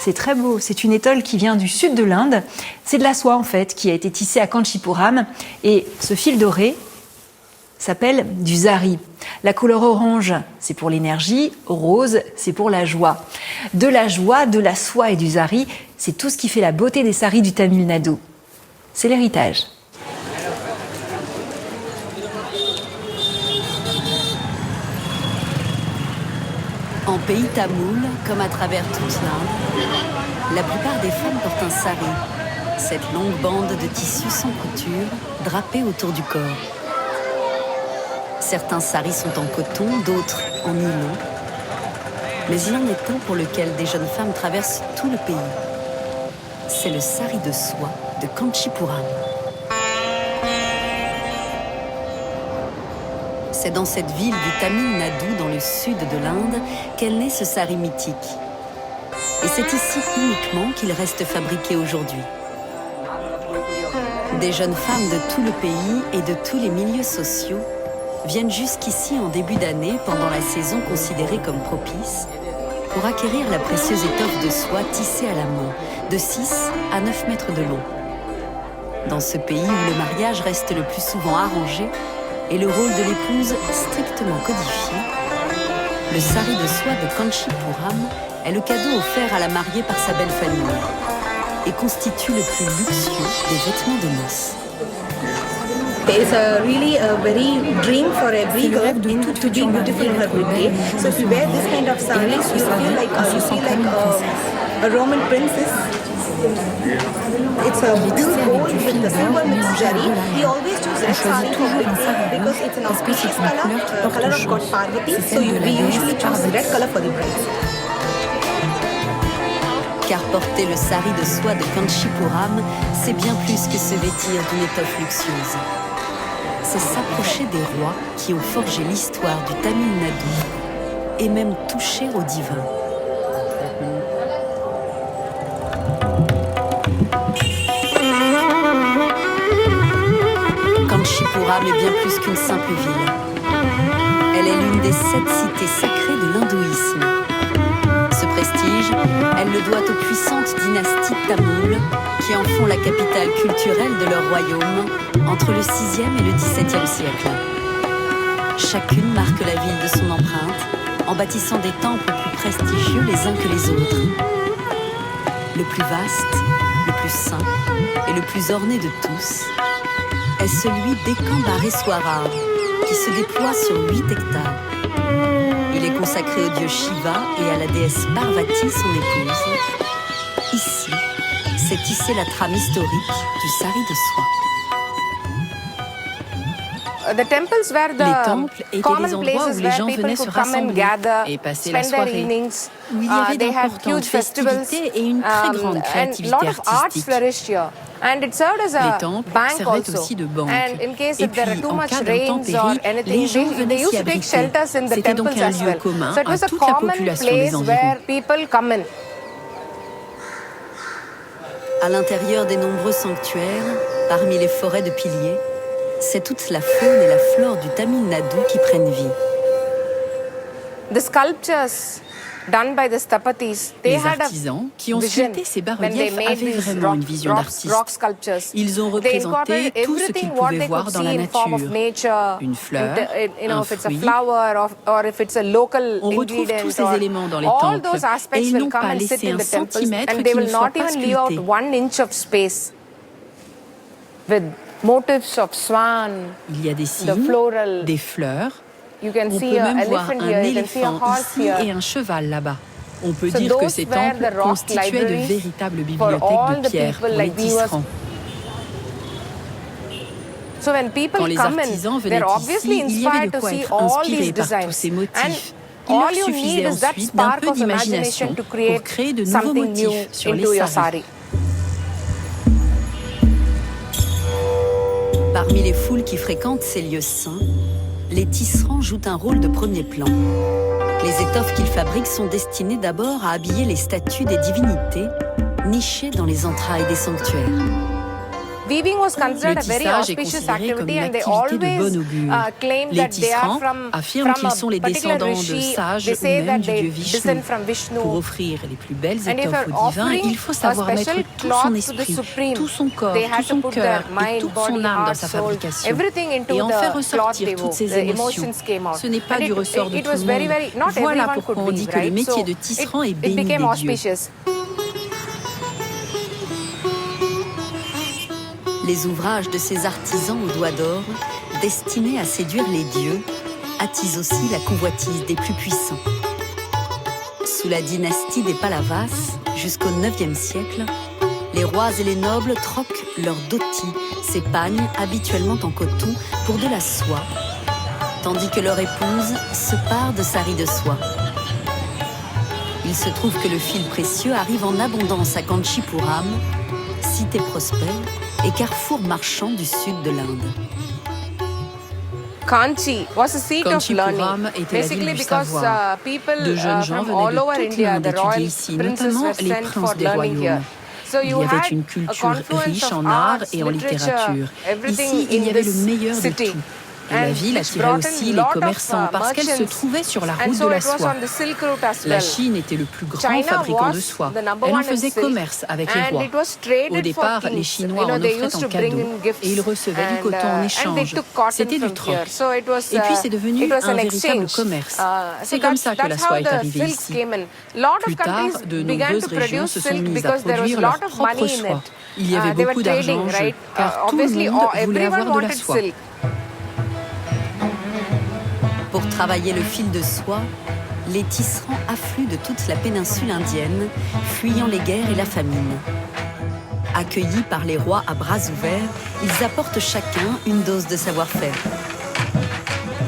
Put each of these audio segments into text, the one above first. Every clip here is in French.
C'est très beau. C'est une étole qui vient du sud de l'Inde. C'est de la soie, en fait, qui a été tissée à Kanchipuram. Et ce fil doré s'appelle du zari. La couleur orange, c'est pour l'énergie. Rose, c'est pour la joie. De la joie, de la soie et du zari, c'est tout ce qui fait la beauté des saris du Tamil Nadu. C'est l'héritage. En pays tamoul, comme à travers toute l'Inde, la plupart des femmes portent un sari, cette longue bande de tissu sans couture, drapée autour du corps. Certains saris sont en coton, d'autres en nylon. Mais il en est un pour lequel des jeunes femmes traversent tout le pays. C'est le sari de soie de Kanchipuram. C'est dans cette ville du Tamil Nadu, dans le sud de l'Inde, qu'est né ce sari mythique. Et c'est ici uniquement qu'il reste fabriqué aujourd'hui. Des jeunes femmes de tout le pays et de tous les milieux sociaux viennent jusqu'ici en début d'année, pendant la saison considérée comme propice, pour acquérir la précieuse étoffe de soie tissée à la main, de 6 à 9 mètres de long. Dans ce pays où le mariage reste le plus souvent arrangé, et le rôle de l'épouse strictement codifié, le sari de soie de Kanchipuram est le cadeau offert à la mariée par sa belle famille et constitue le plus luxueux des vêtements de noces. It's really a very dream for every girl to be beautiful in her birthday. So if you wear this kind of sarees, you feel like a Roman princess. It's a blue gold with the silver mixed jari. We always choose red saree for birthday because it's an auspicious color of God Parvati. So we usually choose red color for the brides. Car porter le sari de soie de Kanchipuram, c'est bien plus que se vêtir d'une étoffe luxueuse. C'est s'approcher des rois qui ont forgé l'histoire du Tamil Nadu et même toucher au divin. Kanchipuram est bien plus qu'une simple ville. Elle est l'une des 7 cités sacrées de l'hindouisme. Ce prestige, elle le doit aux puissantes dynasties tamoules qui en font la capitale culturelle de leur royaume entre le 6e et le 17e siècle. Chacune marque la ville de son empreinte en bâtissant des temples plus prestigieux les uns que les autres. Le plus vaste, le plus saint et le plus orné de tous est celui d'Ekambhareswarar, qui se déploie sur 8 hectares. Il est consacré au dieu Shiva et à la déesse Parvati, son épouse. Ici, s'est tissée la trame historique du sari de soie. Les temples étaient des endroits où les gens venaient se rassembler et passer la soirée, où il y avait d'importantes festivités et une très grande créativité artistique. Les temples servaient aussi de banque. Et puis, en cas d'intempéries, les gens venaient s'y abriter. C'était donc un lieu commun à toute la population des environs. À l'intérieur des nombreux sanctuaires, parmi les forêts de piliers, c'est toute la faune et la flore du Tamil Nadu qui prennent vie. Les artisans qui ont sculpté ces bas-reliefs avaient vraiment une vision d'artiste. Ils ont représenté tout ce qu'ils pouvaient voir dans la nature. Une fleur, un fruit. On retrouve tous ces éléments dans les temples et ils n'ont pas laissé un centimètre qu'ils ne soient pas sculptés. Il y a des cygnes, des fleurs. On peut même voir un éléphant ici et un cheval là-bas. On peut dire que ces temples constituaient de véritables bibliothèques de pierre pour les tisserands. Quand les artisans venaient ici, il y avait de quoi être inspiré par tous ces motifs. Il leur suffisait ensuite d'un peu d'imagination pour créer de nouveaux motifs sur les saris. Parmi les foules qui fréquentent ces lieux saints, les tisserands jouent un rôle de premier plan. Les étoffes qu'ils fabriquent sont destinées d'abord à habiller les statues des divinités nichées dans les entrailles des sanctuaires. weaving was considered a very tissage est auspicious considéré comme activity, une and they activité de bon always augure. claim Les that they are tisserands from affirment qu'ils sont les particular descendants de rishi. sages They ou say même that du they dieu Vishnu. descend from Vishnu. Pour offrir les plus belles And if étoffes you're au divin, offering il faut a savoir mettre special tout cloth son to the esprit, Supreme, tout son corps, they tout had to son put cœur their et mind, toute body, son âme dans heart, sa soul, fabrication everything into et en faire the cloth ressortir they toutes wove. ces The émotions. emotions came out. Ce n'est pas And du ressort de it tout was le very, monde. very, not Voilà everyone pourquoi could on dit weave, que le right? métier So de tisserand est it béni des became dieux. auspicious. Les ouvrages de ces artisans aux doigts d'or, destinés à séduire les dieux, attisent aussi la convoitise des plus puissants. Sous la dynastie des Pallavas, jusqu'au IXe siècle, les rois et les nobles troquent leurs dhotis, ces pagnes habituellement en coton, pour de la soie, tandis que leur épouse se pare de saris de soie. Il se trouve que le fil précieux arrive en abondance à Kanchipuram, cité prospère et carrefour marchand du sud de l'Inde. Kanchi was a seat of learning. Kanchipuram était la ville Basically du because savoir. people De jeunes gens from all venaient over de toute India, l'Inde the étudier royal ici, princes notamment were les sent for princes des learning here. royaumes. So Il you y avait had une a culture confluence riche of en art arts, et en littérature. everything Ici, il y in avait le this meilleur de city. tout. Et la ville attirait aussi les commerçants parce qu'elle se trouvait sur la route de la soie. La Chine était le plus grand fabricant de soie. Elle en faisait commerce avec les rois. Au départ, les Chinois en offraient en cadeau et ils recevaient du coton en échange. C'était du troc. Et puis c'est devenu un véritable commerce. C'est comme ça que la soie est arrivée ici. Plus tard, de nombreuses régions se sont mises à produire leur propre soie. Il y avait beaucoup d'argent en jeu, car tout le monde voulait avoir de la soie. Pour travailler le fil de soie, les tisserands affluent de toute la péninsule indienne, fuyant les guerres et la famine. Accueillis par les rois à bras ouverts, ils apportent chacun une dose de savoir-faire.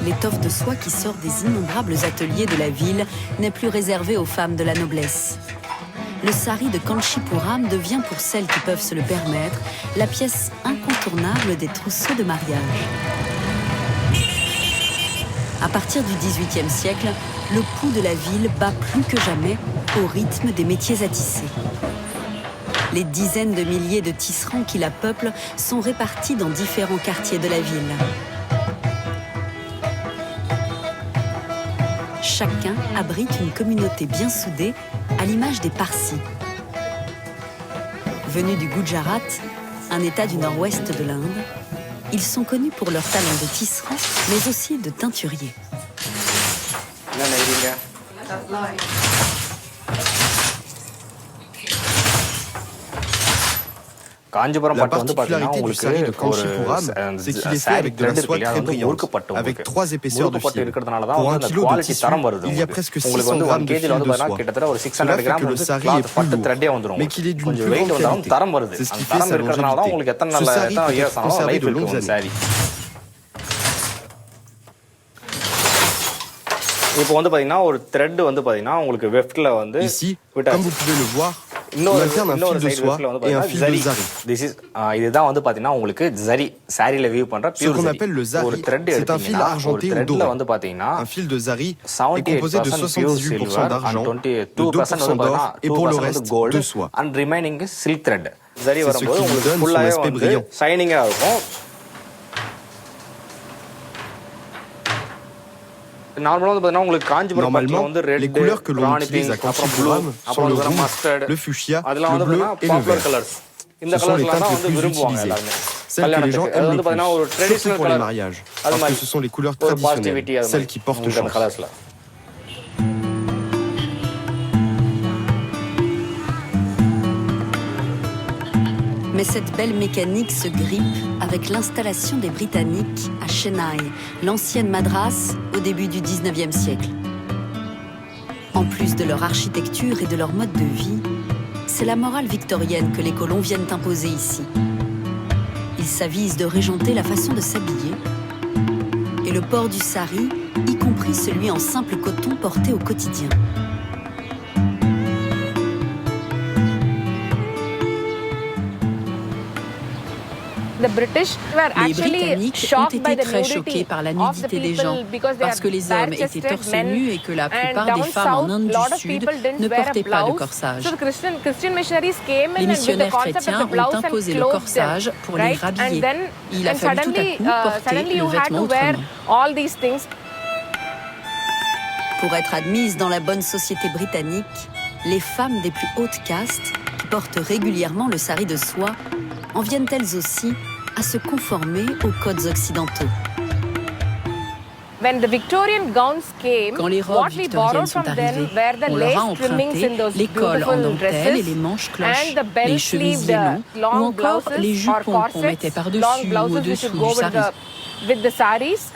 L'étoffe de soie qui sort des innombrables ateliers de la ville n'est plus réservée aux femmes de la noblesse. Le sari de Kanchipuram devient pour celles qui peuvent se le permettre la pièce incontournable des trousseaux de mariage. À partir du XVIIIe siècle, le pouls de la ville bat plus que jamais au rythme des métiers à tisser. Les dizaines de milliers de tisserands qui la peuplent sont répartis dans différents quartiers de la ville. Chacun abrite une communauté bien soudée, à l'image des Parsis. Venus du Gujarat, un état du nord-ouest de l'Inde, ils sont connus pour leur talent de tisserand, mais aussi de teinturier. La particularité du sari de Kanchipuram, c'est qu'il est fait avec de la soie très brillante, avec 3 épaisseurs de fil. Pour 1 kilo de tissu, il y a presque 600 grammes de fil de soie. Cela fait que le sari est plus lourd, mais qu'il est d'une plus grande qualité. C'est ce qui fait sa longévité. Ce sari peut être conservé de longues années. Ici, comme vous pouvez le voir, on alterne un fil de soie et un fil de zari. Ce qu'on appelle le zari, c'est un fil argenté ou doré. Un fil de zari est composé de 78% d'argent, de 2% d'or et pour le reste de soie. C'est ce qui lui donne son aspect brillant. Normalement, les couleurs que l'on utilise à Kanchipuram sont le rouge, le fuchsia, le bleu et le vert. Ce sont les teintes les plus utilisées, celles que les gens aiment le plus, surtout pour les mariages, parce que ce sont les couleurs traditionnelles, celles qui portent chance. Mais cette belle mécanique se grippe avec l'installation des Britanniques à Chennai, l'ancienne Madras, au début du XIXe siècle. En plus de leur architecture et de leur mode de vie, c'est la morale victorienne que les colons viennent imposer ici. Ils s'avisent de régenter la façon de s'habiller et le port du sari, y compris celui en simple coton porté au quotidien. The British were Les actually Britanniques ont shocked by été the très choqués nudity par la of the nudité des gens people because they parce que are les hommes étaient bare-chested torse men, nu et que la and plupart down des femmes en south, Inde lot du of Sud people didn't ne wear a portaient pas de blouse. corsage. So the Christian missionaries came in Les and with the missionnaires concept of chrétiens the ont blouse and imposé le clothed corsage them, pour les right? rhabiller. And then Il a fallu tout à coup porter suddenly le you had vêtement to wear autrement. all these things. Pour être admises dans la bonne société britannique, les femmes des plus hautes castes, qui portent régulièrement le sari de soie, en viennent elles aussi à se conformer aux codes occidentaux. When the Victorian gowns came, Quand les robes what we victoriennes borrowed sont from them arrivées, were the on leur a lace trimmings in emprunté those les cols en beautiful dentelle et dresses les manches cloches, and the les bell-sleeved chemisiers longs ou long encore les blouses or jupons qu'on mettait corsets, par-dessus long ou blouses which au-dessous would go du sari. with the saris.